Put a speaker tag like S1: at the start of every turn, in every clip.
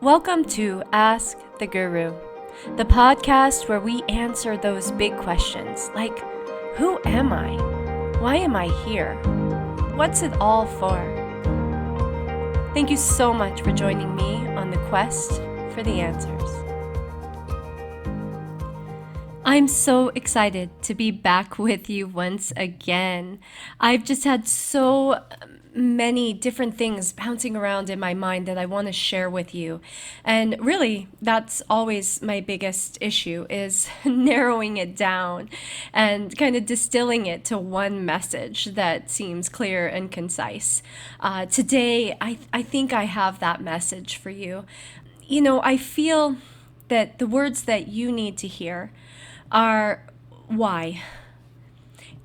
S1: Welcome to Ask the Guru, the podcast where we answer those big questions like, who am I? Why am I here? What's it all for? Thank you so much for joining me on the quest for the answers. I'm so excited to be back with you once again. I've just had so many different things bouncing around in my mind that I want to share with you. And really, that's always my biggest issue is narrowing it down and kind of distilling it to one message that seems clear and concise. Today, I think I have that message for you. You know, I feel that the words that you need to hear are why.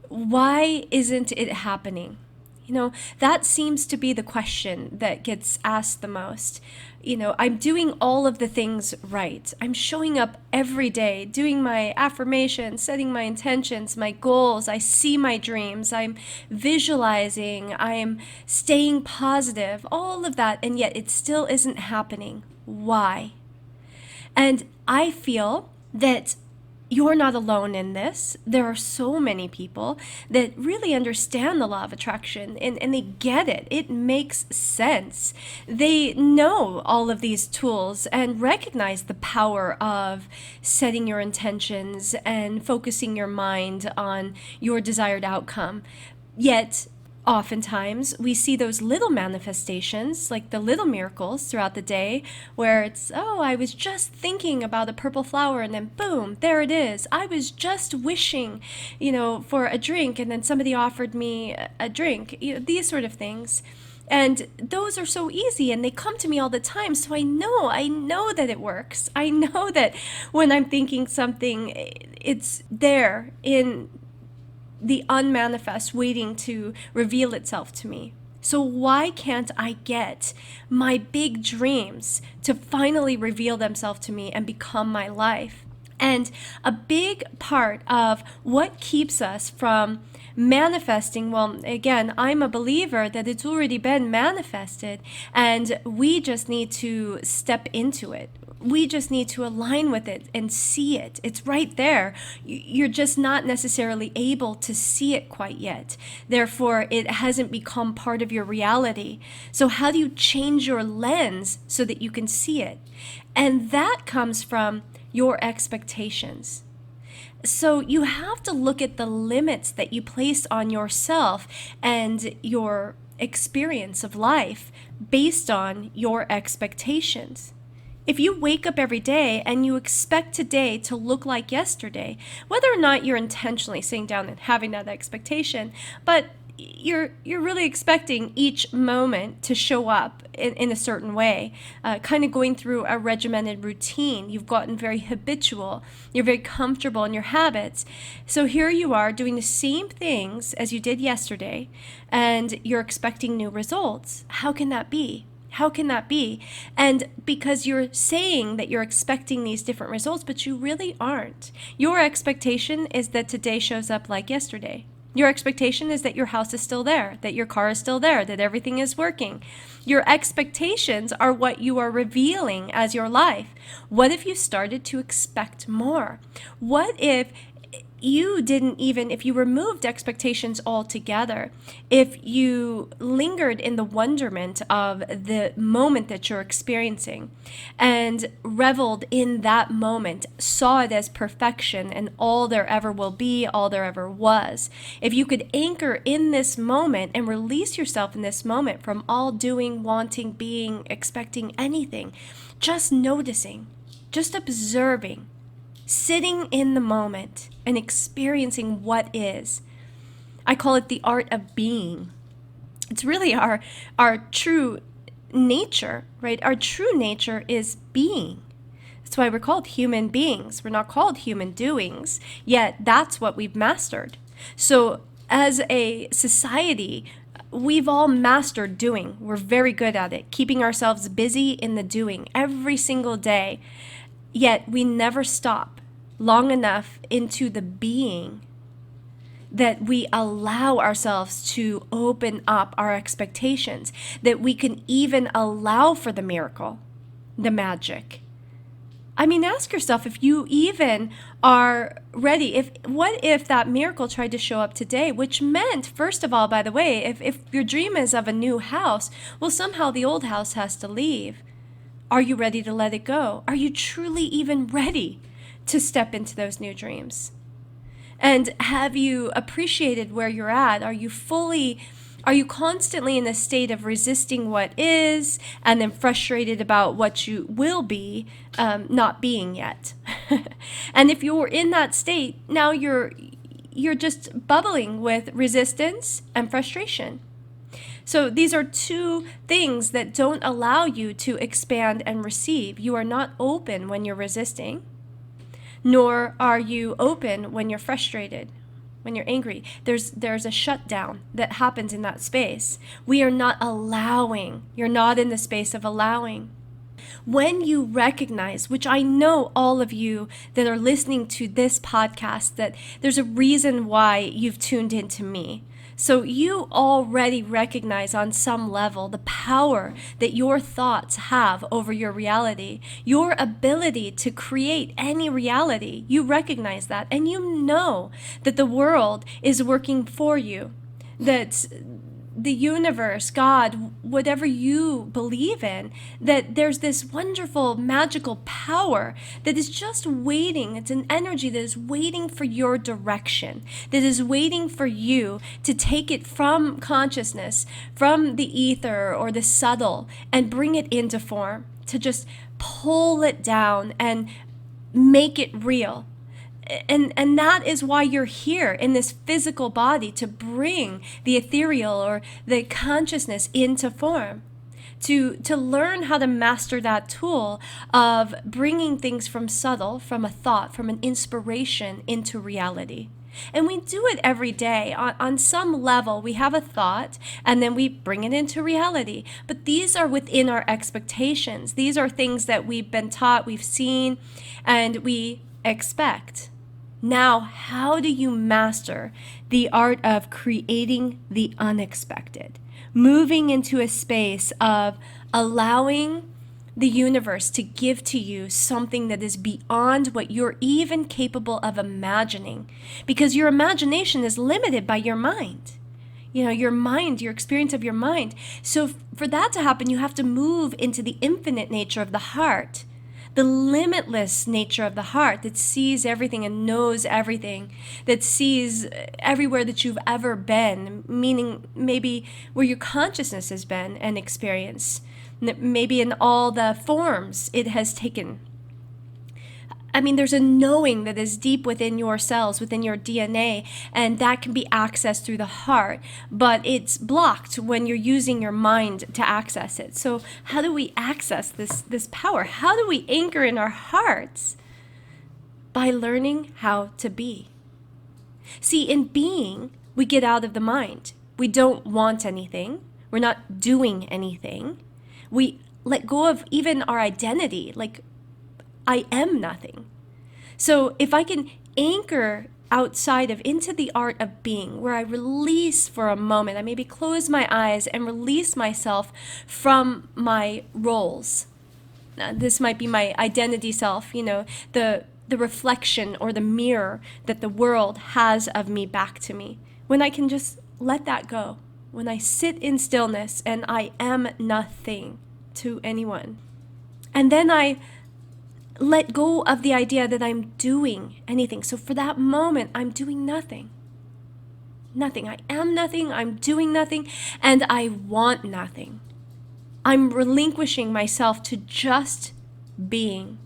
S1: Why isn't it happening? You know, that seems to be the question that gets asked the most. You know, I'm doing all of the things right. I'm showing up every day, doing my affirmations, setting my intentions, my goals. I see my dreams. I'm visualizing. I'm staying positive, all of that. And yet it still isn't happening. Why? And I feel that you're not alone in this. There are so many people that really understand the law of attraction and they get it. It makes sense. They know all of these tools and recognize the power of setting your intentions and focusing your mind on your desired outcome. Yet, oftentimes we see those little manifestations, like the little miracles throughout the day, where it's, oh, I was just thinking about a purple flower and then boom, there it is. I was just wishing, for a drink and then somebody offered me a drink, these sort of things. And those are so easy and they come to me all the time. So I know that it works. I know that when I'm thinking something, it's there in the unmanifest waiting to reveal itself to me. So why can't I get my big dreams to finally reveal themselves to me and become my life? And a big part of what keeps us from manifesting, well, again, I'm a believer that it's already been manifested and we just need to step into it. We just need to align with it and see it. It's right there. You're just not necessarily able to see it quite yet. Therefore, it hasn't become part of your reality. So how do you change your lens so that you can see it? And that comes from your expectations. So you have to look at the limits that you place on yourself and your experience of life based on your expectations. If you wake up every day and you expect today to look like yesterday, whether or not you're intentionally sitting down and having that expectation, but you're really expecting each moment to show up in a certain way, kind of going through a regimented routine. You've gotten very habitual. You're very comfortable in your habits. So here you are doing the same things as you did yesterday, and you're expecting new results. How can that be? How can that be? And because you're saying that you're expecting these different results, but you really aren't. Your expectation is that today shows up like yesterday. Your expectation is that your house is still there, that your car is still there, that everything is working. Your expectations are what you are revealing as your life. What if you started to expect more? What if you didn't even, if you removed expectations altogether, if you lingered in the wonderment of the moment that you're experiencing and reveled in that moment, saw it as perfection and all there ever will be, all there ever was, if you could anchor in this moment and release yourself in this moment from all doing, wanting, being, expecting anything, just noticing, just observing, sitting in the moment and experiencing what is. I call it the art of being. It's really our true nature, right? Our true nature is being. That's why we're called human beings. We're not called human doings, yet that's what we've mastered. So as a society, we've all mastered doing. We're very good at it, keeping ourselves busy in the doing every single day. Yet we never stop long enough into the being that we allow ourselves to open up our expectations, that we can even allow for the miracle. the magic. I mean, ask yourself if you even are ready. What if that miracle tried to show up today, which meant, first of all, by the way, if your dream is of a new house, well, somehow the old house has to leave. Are you ready to let it go? Are you truly even ready to step into those new dreams? And have you appreciated where you're at? Are you constantly in a state of resisting what is and then frustrated about what you will be not being yet? And if you're in that state, now you're just bubbling with resistance and frustration. So these are two things that don't allow you to expand and receive. You are not open when you're resisting, nor are you open when you're frustrated, when you're angry. There's a shutdown that happens in that space. We are not allowing. You're not in the space of allowing. When you recognize, which I know all of you that are listening to this podcast, that there's a reason why you've tuned into me. So you already recognize on some level the power that your thoughts have over your reality, your ability to create any reality. You recognize that, and you know that the world is working for you, that the universe, God, whatever you believe in, that there's this wonderful, magical power that is just waiting. It's an energy that is waiting for your direction, that is waiting for you to take it from consciousness, from the ether or the subtle, and bring it into form, to just pull it down and make it real. And that is why you're here in this physical body, to bring the ethereal or the consciousness into form, to learn how to master that tool of bringing things from subtle, from a thought, from an inspiration into reality. And we do it every day. On some level, we have a thought and then we bring it into reality. But these are within our expectations. These are things that we've been taught, we've seen, and we expect. Now, how do you master the art of creating the unexpected? Moving into a space of allowing the universe to give to you something that is beyond what you're even capable of imagining. Because your imagination is limited by your mind. You know, your mind, your experience of your mind. So for that to happen, you have to move into the infinite nature of the heart. The limitless nature of the heart that sees everything and knows everything, that sees everywhere that you've ever been, meaning maybe where your consciousness has been and experienced, maybe in all the forms it has taken. I mean, there's a knowing that is deep within your cells, within your DNA, and that can be accessed through the heart, but it's blocked when you're using your mind to access it. So how do we access this power? How do we anchor in our hearts? By learning how to be. See, in being, we get out of the mind. We don't want anything. We're not doing anything. We let go of even our identity, like I am nothing. So if I can anchor outside of into the art of being, where I release for a moment, I maybe close my eyes and release myself from my roles. This might be my identity self, you know, the reflection or the mirror that the world has of me back to me. When I can just let that go, when I sit in stillness and I am nothing to anyone. And then I let go of the idea that I'm doing anything. So for that moment, I'm doing nothing. Nothing. I am nothing. I'm doing nothing. And I want nothing. I'm relinquishing myself to just being.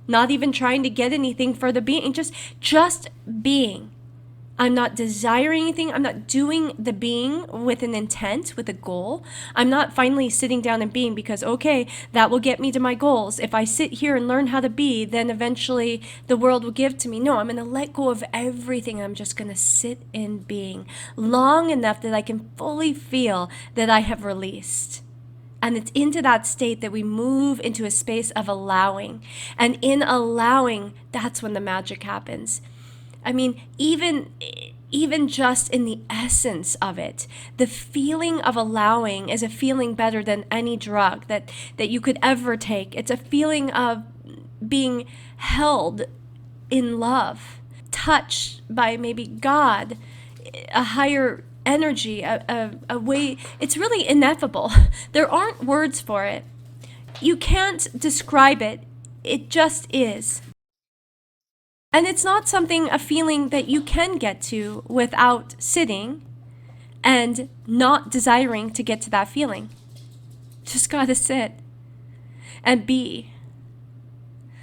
S1: Not even trying to get anything for the being. Just being. I'm not desiring anything. I'm not doing the being with an intent, with a goal. I'm not finally sitting down and being because, okay, that will get me to my goals. If I sit here and learn how to be, then eventually the world will give to me. No, I'm going to let go of everything. I'm just going to sit in being long enough that I can fully feel that I have released. And it's into that state that we move into a space of allowing. And in allowing, that's when the magic happens. I mean, even just in the essence of it, the feeling of allowing is a feeling better than any drug that you could ever take. It's a feeling of being held in love, touched by maybe God, a higher energy, a way. It's really ineffable. There aren't words for it. You can't describe it. It just is. And it's not something, a feeling that you can get to without sitting and not desiring to get to that feeling. Just gotta sit and be.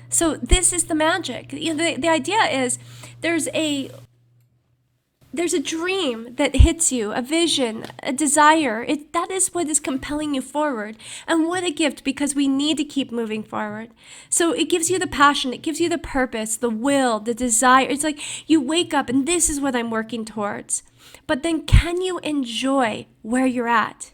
S1: So this is the magic. The idea is there's a there's a dream that hits you, a vision, a desire. That is what is compelling you forward. And what a gift, because we need to keep moving forward. So it gives you the passion, it gives you the purpose, the will, the desire. It's like you wake up and this is what I'm working towards. But then can you enjoy where you're at?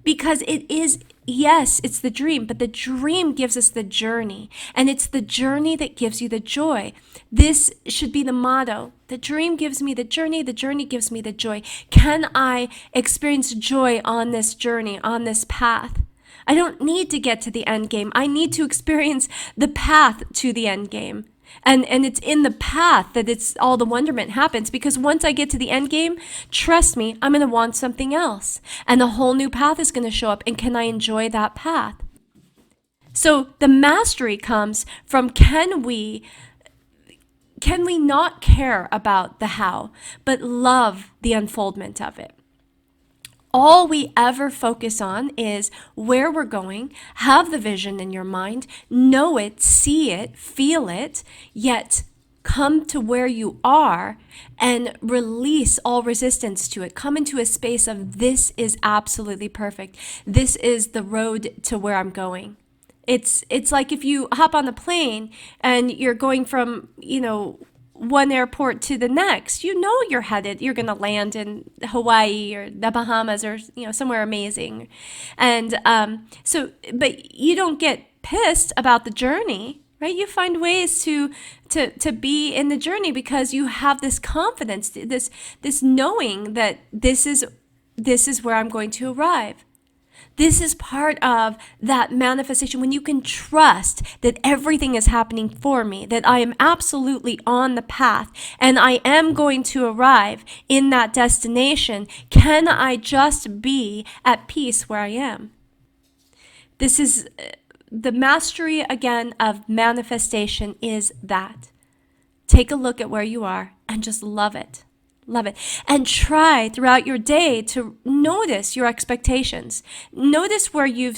S1: Because it is, yes, it's the dream, but the dream gives us the journey, and it's the journey that gives you the joy. This should be the motto. The dream gives me the journey gives me the joy. Can I experience joy on this journey, on this path? I don't need to get to the end game. I need to experience the path to the end game. And it's in the path that it's all the wonderment happens, because once I get to the end game, trust me, I'm going to want something else. And a whole new path is going to show up. And can I enjoy that path? So the mastery comes from can we not care about the how, but love the unfoldment of it? All we ever focus on is where we're going, have the vision in your mind, know it, see it, feel it, yet come to where you are and release all resistance to it. Come into a space of this is absolutely perfect. This is the road to where I'm going. It's like if you hop on a plane and you're going from, one airport to the next, you're going to land in Hawaii or the Bahamas or, somewhere amazing. And but you don't get pissed about the journey, right? You find ways to be in the journey because you have this confidence, this knowing that this is where I'm going to arrive. This is part of that manifestation when you can trust that everything is happening for me, that I am absolutely on the path and I am going to arrive in that destination. Can I just be at peace where I am? This is the mastery again of manifestation, is that. Take a look at where you are and just love it. Love it. And try throughout your day to notice your expectations. Notice where you've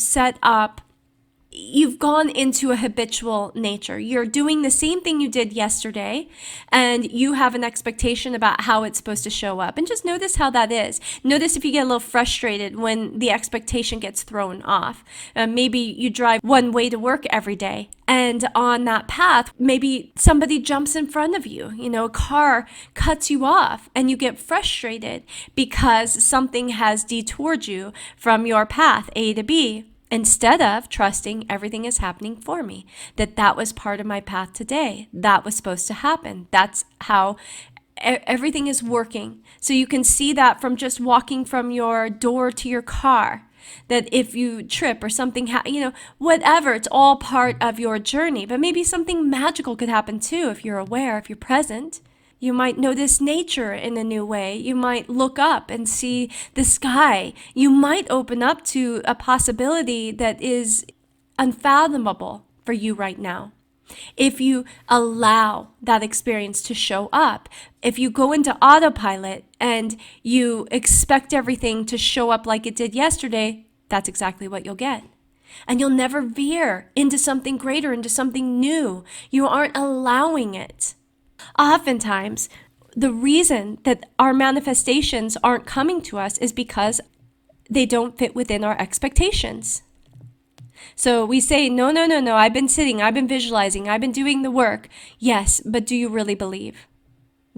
S1: gone into a habitual nature. You're doing the same thing you did yesterday, and you have an expectation about how it's supposed to show up. And just notice how that is. Notice if you get a little frustrated when the expectation gets thrown off. Maybe you drive one way to work every day, and on that path, maybe somebody jumps in front of you. A car cuts you off, and you get frustrated because something has detoured you from your path, A to B. Instead of trusting everything is happening for me, that was part of my path today. That was supposed to happen. That's how everything is working. So you can see that from just walking from your door to your car, that if you trip or something, whatever, it's all part of your journey. But maybe something magical could happen too if you're aware, if you're present. You might notice nature in a new way. You might look up and see the sky. You might open up to a possibility that is unfathomable for you right now. If you allow that experience to show up, if you go into autopilot and you expect everything to show up like it did yesterday, that's exactly what you'll get. And you'll never veer into something greater, into something new. You aren't allowing it. Oftentimes, the reason that our manifestations aren't coming to us is because they don't fit within our expectations. So we say, no, I've been sitting, I've been visualizing, I've been doing the work. Yes, but do you really believe?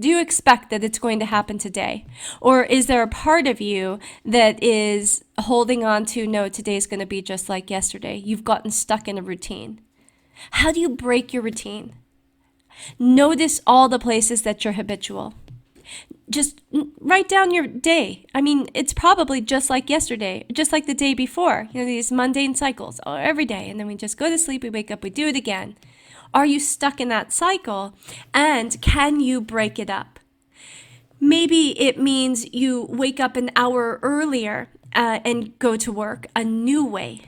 S1: Do you expect that it's going to happen today? Or is there a part of you that is holding on to, no, today's going to be just like yesterday? You've gotten stuck in a routine. How do you break your routine? Notice all the places that you're habitual. Just write down your day. I mean, it's probably just like yesterday, just like the day before, these mundane cycles every day. And then we just go to sleep, we wake up, we do it again. Are you stuck in that cycle? And can you break it up? Maybe it means you wake up an hour earlier and go to work a new way.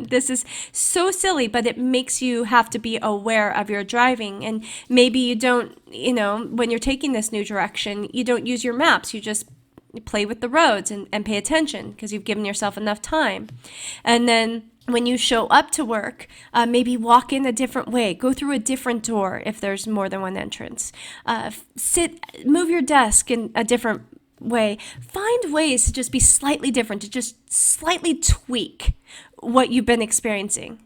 S1: This is so silly, but it makes you have to be aware of your driving. And maybe you don't, when you're taking this new direction, you don't use your maps. You just play with the roads and pay attention because you've given yourself enough time. And then when you show up to work, maybe walk in a different way, go through a different door if there's more than one entrance, move your desk in a different way. Find ways to just be slightly different, to just slightly tweak what you've been experiencing.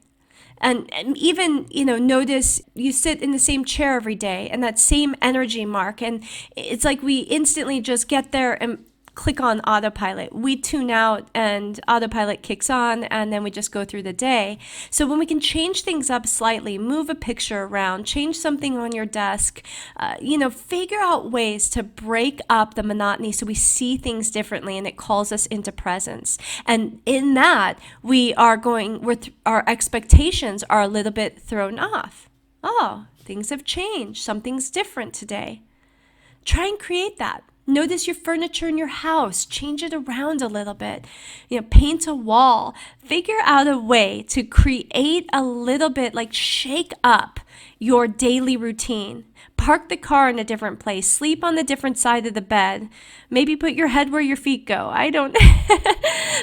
S1: And even, notice you sit in the same chair every day and that same energy mark. And it's like we instantly just get there and click on autopilot. We tune out and autopilot kicks on, and then we just go through the day. So when we can change things up slightly, move a picture around, change something on your desk, figure out ways to break up the monotony so we see things differently and it calls us into presence. And in that, our expectations are a little bit thrown off. Oh, things have changed. Something's different today. Try and create that. Notice your furniture in your house. Change it around a little bit. Paint a wall. Figure out a way to create a little bit, like shake up your daily routine. Park the car in a different place. Sleep on a different side of the bed. Maybe put your head where your feet go. I don't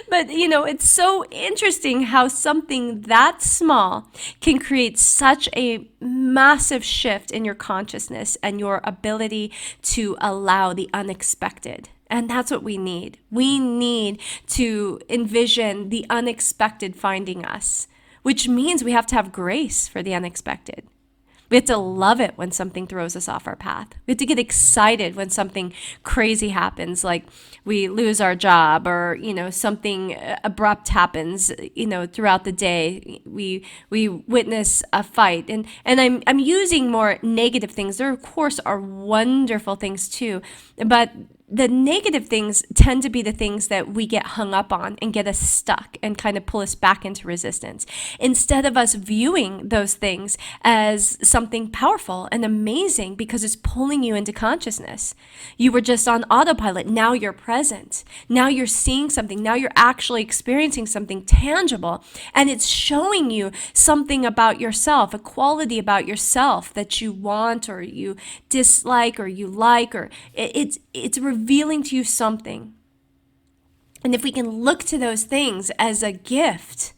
S1: But, it's so interesting how something that small can create such a massive shift in your consciousness and your ability to allow the unexpected. And that's what we need. We need to envision the unexpected finding us, which means we have to have grace for the unexpected. We have to love it when something throws us off our path. We have to get excited when something crazy happens, like we lose our job or, something abrupt happens, throughout the day. We witness a fight. And I'm using more negative things. There, of course, are wonderful things too. But the negative things tend to be the things that we get hung up on and get us stuck and kind of pull us back into resistance, instead of us viewing those things as something powerful and amazing because it's pulling you into consciousness. You were just on autopilot. Now you're present. Now you're seeing something. Now you're actually experiencing something tangible, and it's showing you something about yourself, a quality about yourself that you want or you dislike or you like, or it's revealing to you something. And if we can look to those things as a gift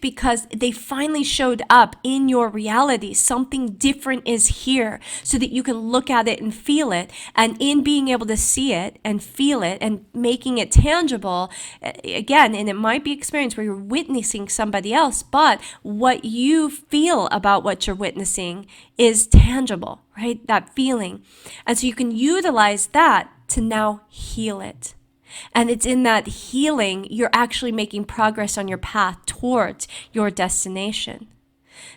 S1: because they finally showed up in your reality, something different is here, so that you can look at it and feel it. And in being able to see it and feel it and making it tangible, again, and it might be experience where you're witnessing somebody else, but what you feel about what you're witnessing is tangible, right? That feeling. And so you can utilize that to now heal it. And it's in that healing, you're actually making progress on your path towards your destination.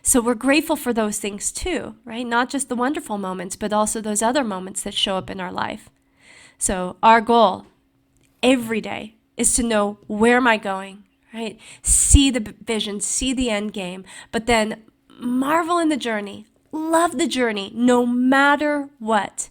S1: So we're grateful for those things too, right? Not just the wonderful moments, but also those other moments that show up in our life. So our goal every day is to know, where am I going, right? See the vision, see the end game, but then marvel in the journey, love the journey, no matter what.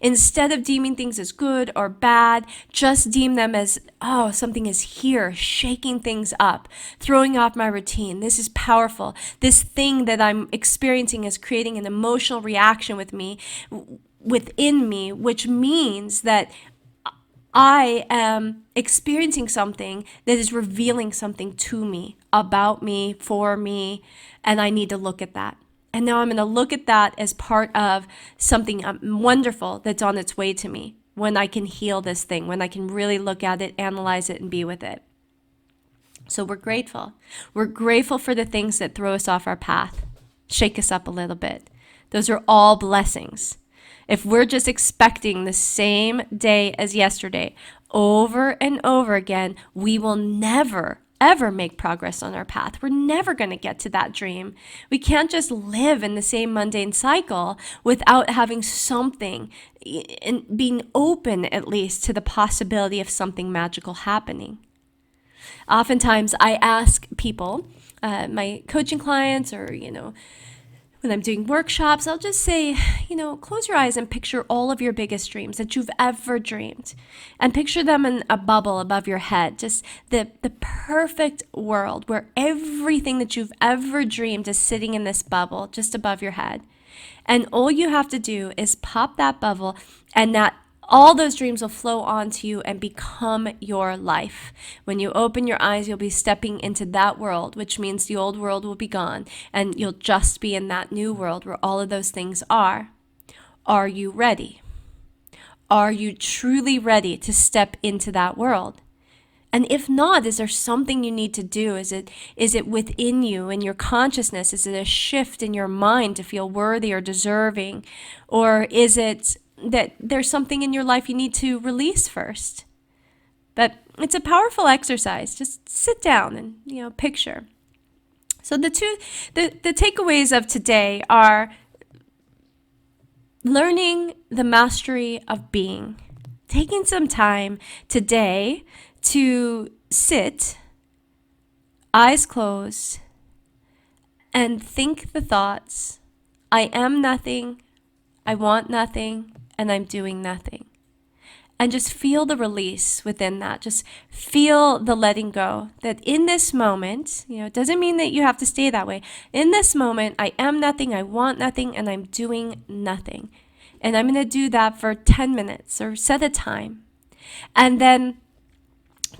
S1: Instead of deeming things as good or bad, just deem them as, oh, something is here, shaking things up, throwing off my routine. This is powerful. This thing that I'm experiencing is creating an emotional reaction within me, which means that I am experiencing something that is revealing something to me, about me, for me, and I need to look at that. And now I'm going to look at that as part of something wonderful that's on its way to me, when I can heal this thing, when I can really look at it, analyze it, and be with it. So we're grateful. We're grateful for the things that throw us off our path, shake us up a little bit. Those are all blessings. If we're just expecting the same day as yesterday over and over again, we will never ever make progress on our path. We're never going to get to that dream. We can't just live in the same mundane cycle without having something and being open at least to the possibility of something magical happening. Oftentimes I ask people, my coaching clients, or, when I'm doing workshops, I'll just say, close your eyes and picture all of your biggest dreams that you've ever dreamed, and picture them in a bubble above your head, just the perfect world where everything that you've ever dreamed is sitting in this bubble just above your head. And all you have to do is pop that bubble, and that all those dreams will flow onto you and become your life. When you open your eyes, you'll be stepping into that world, which means the old world will be gone, and you'll just be in that new world where all of those things are. Are you ready? Are you truly ready to step into that world? And if not, is there something you need to do? Is it within you, in your consciousness? Is it a shift in your mind to feel worthy or deserving? Or is it that there's something in your life you need to release first? But it's a powerful exercise. Just sit down and, picture. So the takeaways of today are learning the mastery of being. Taking some time today to sit, eyes closed, and think the thoughts, I am nothing, I want nothing, and I'm doing nothing. And just feel the release within that. Just feel the letting go. That in this moment, it doesn't mean that you have to stay that way. In this moment, I am nothing, I want nothing, and I'm doing nothing. And I'm going to do that for 10 minutes or set a time. And then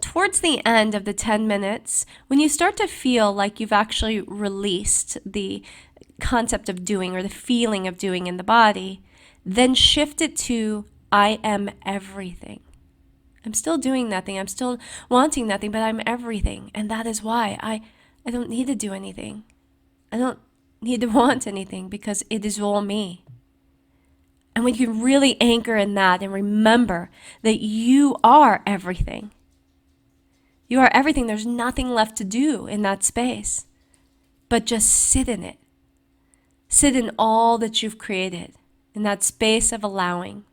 S1: towards the end of the 10 minutes, when you start to feel like you've actually released the concept of doing or the feeling of doing in the body, then shift it to, I am everything. I'm still doing nothing. I'm still wanting nothing, but I'm everything. And that is why I don't need to do anything. I don't need to want anything, because it is all me. And when you can really anchor in that and remember that you are everything. You are everything. There's nothing left to do in that space, but just sit in it. Sit in all that you've created, in that space of allowing.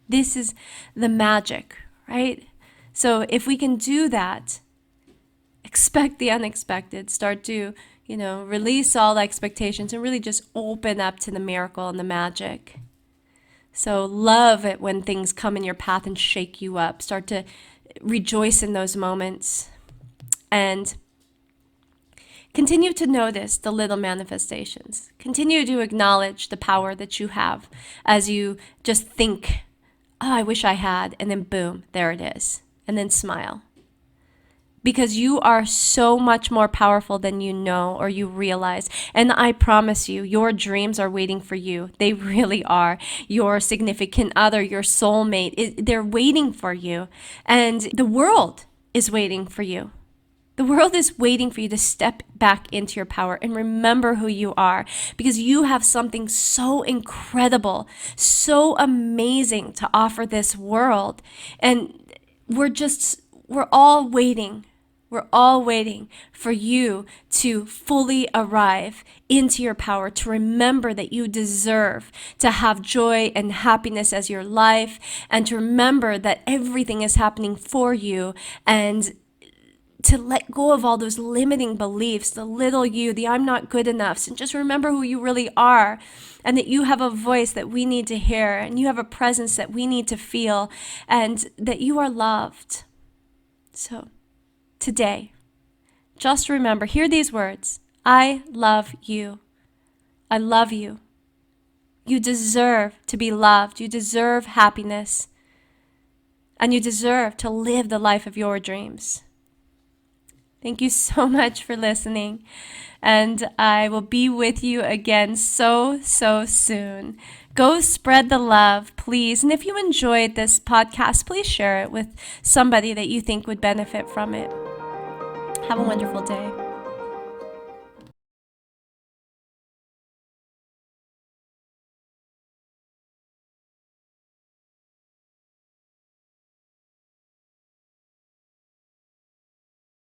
S1: This is the magic, right? So if we can do that, expect the unexpected, start to, release all expectations and really just open up to the miracle and the magic. So love it when things come in your path and shake you up. Start to rejoice in those moments and continue to notice the little manifestations. Continue to acknowledge the power that you have as you just think, oh, I wish I had, and then boom, there it is. And then smile. Because you are so much more powerful than you know or you realize. And I promise you, your dreams are waiting for you. They really are. Your significant other, your soulmate, they're waiting for you. And the world is waiting for you. The world is waiting for you to step back into your power and remember who you are, because you have something so incredible, so amazing to offer this world. And we're all waiting. We're all waiting for you to fully arrive into your power, to remember that you deserve to have joy and happiness as your life, and to remember that everything is happening for you, and to let go of all those limiting beliefs, the little you, the I'm not good enough, and just remember who you really are, and that you have a voice that we need to hear, and you have a presence that we need to feel, and that you are loved. So today, just remember, hear these words. I love you. I love you. You deserve to be loved. You deserve happiness. And you deserve to live the life of your dreams. Thank you so much for listening. And I will be with you again so soon. Go spread the love, please. And if you enjoyed this podcast, please share it with somebody that you think would benefit from it. Have a wonderful day.